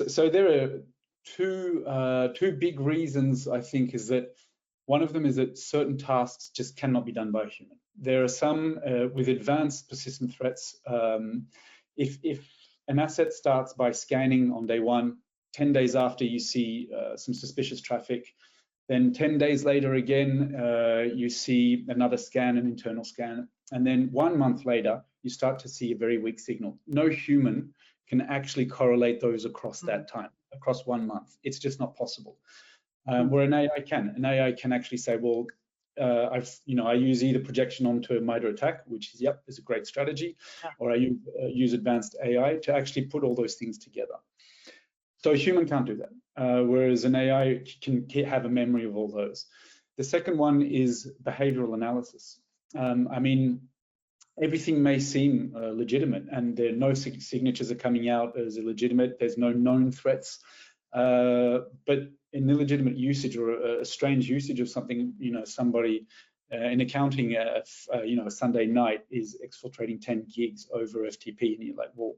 So there are two big reasons, I think, is that one of them is that certain tasks just cannot be done by a human. There are some with advanced persistent threats. If an asset starts by scanning on day one, 10 days after you see some suspicious traffic, then 10 days later again, you see another scan, an internal scan, and then 1 month later, you start to see a very weak signal. No human can actually correlate those across that time, across 1 month. It's just not possible. Where an AI can. An AI can actually say, well, I use either projection onto a MITRE attack, which is a great strategy, or I use advanced AI to actually put all those things together. So a human can't do that, whereas an AI can have a memory of all those. The second one is behavioral analysis. I mean, everything may seem legitimate, and there are no signatures are coming out as illegitimate. There's no known threats, but an illegitimate usage or a strange usage of something, somebody in accounting, a Sunday night is exfiltrating 10 gigs over FTP, and you're like, well,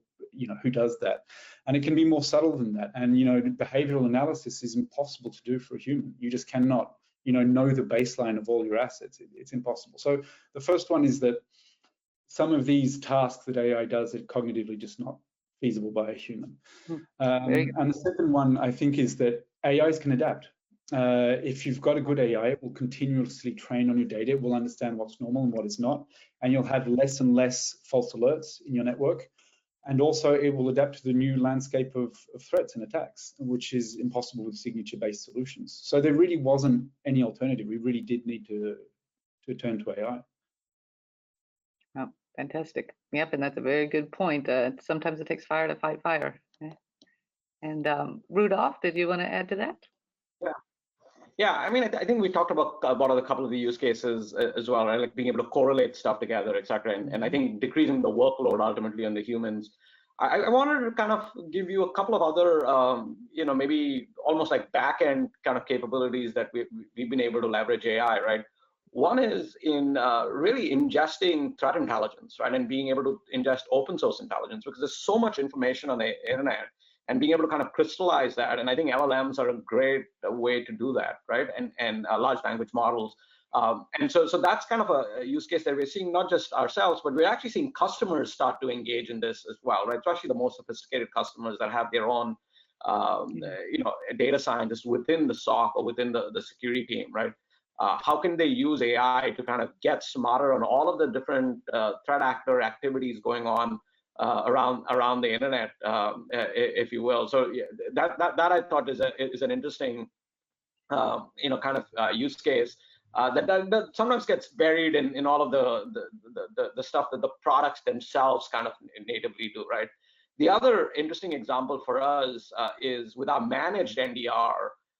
who does that? And it can be more subtle than that. And behavioral analysis is impossible to do for a human. You just cannot, know the baseline of all your assets. It's impossible. So the first one is that some of these tasks that AI does are cognitively just not feasible by a human. And the second one, I think, is that AIs can adapt. If you've got a good AI, it will continuously train on your data. It will understand what's normal and what is not, and you'll have less and less false alerts in your network. And also, it will adapt to the new landscape of threats and attacks, which is impossible with signature-based solutions. So there really wasn't any alternative. We really did need to turn to AI. Oh, fantastic. Yep, and that's a very good point. Sometimes it takes fire to fight fire. And Rudolph, did you want to add to that? Yeah. I mean, I think we talked about a couple of the use cases as well, right? Like being able to correlate stuff together, et cetera. And I think decreasing the workload ultimately on the humans. I wanted to kind of give you a couple of other, maybe almost like back-end kind of capabilities that we've been able to leverage AI, right? One is in really ingesting threat intelligence, right? And being able to ingest open source intelligence, because there's so much information on the internet, and being able to kind of crystallize that. And I think LLMs are a great way to do that, right? And large language models. And so that's kind of a use case that we're seeing, not just ourselves, but we're actually seeing customers start to engage in this as well, right? Especially the most sophisticated customers that have their own, data scientists within the SOC or within the security team, right? How can they use AI to kind of get smarter on all of the different threat actor activities going on around the internet, if you will? So yeah, that I thought is an interesting, kind of use case that sometimes gets buried in all of the stuff that the products themselves kind of natively do, right? The other interesting example for us is with our managed NDR.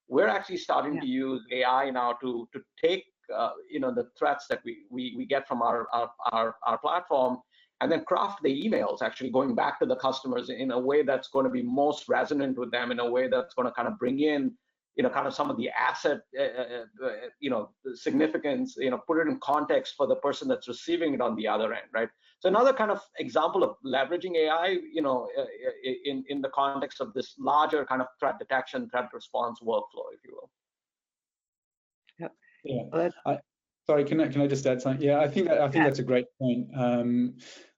We're actually starting to use AI now to take the threats that we get from our platform, and then craft the emails actually going back to the customers in a way that's going to be most resonant with them, in a way that's going to kind of bring in kind of some of the asset significance, put it in context for the person that's receiving it on the other end, right? So another kind of example of leveraging AI, in the context of this larger kind of threat detection, threat response workflow, if you will. Yeah. Sorry, can I just add something? Yeah, I think that's a great point.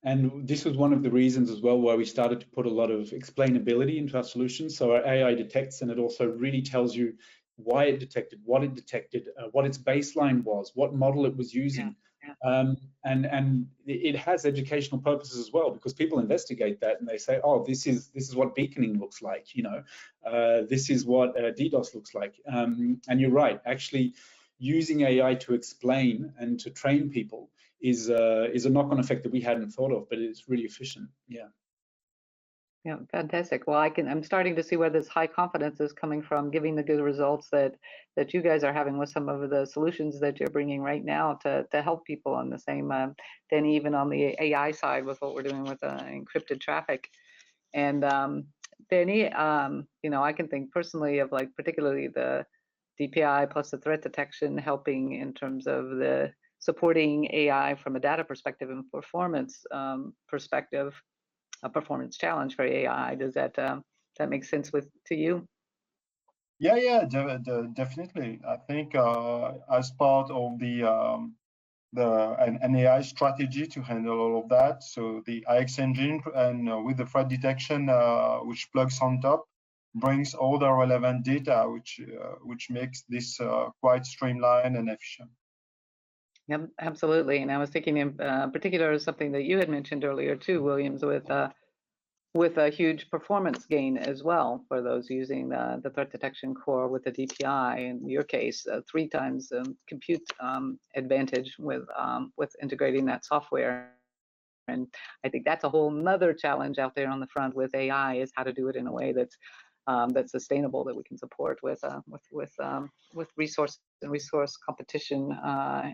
And this was one of the reasons as well why we started to put a lot of explainability into our solutions. So our AI detects, and it also really tells you why it detected, what its baseline was, what model it was using. And it has educational purposes as well, because people investigate that and they say, oh, this is what beaconing looks like, this is what DDoS looks like. And you're right, actually using AI to explain and to train people is a knock-on effect that we hadn't thought of, but it's really efficient. Yeah, fantastic. Well, I'm starting to see where this high confidence is coming from, giving the good results that you guys are having with some of the solutions that you're bringing right now to help people on the same, then even on the AI side with what we're doing with encrypted traffic. And Danny, I can think personally of like particularly the DPI plus the threat detection helping in terms of the supporting AI from a data perspective and performance perspective, a performance challenge for AI. Does that that make sense to you? Yeah, definitely. I think as part of an AI strategy to handle all of that, so the IX engine and with the threat detection, which plugs on top, brings all the relevant data, which makes this quite streamlined and efficient. Yep, absolutely. And I was thinking in particular something that you had mentioned earlier too, Williams, with a huge performance gain as well for those using the threat detection core with the DPI. In your case, 3 times compute advantage with integrating that software. And I think that's a whole nother challenge out there on the front with AI, is how to do it in a way that's sustainable, that we can support with resource and resource competition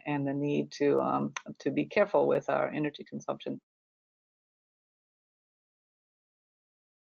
and the need to be careful with our energy consumption.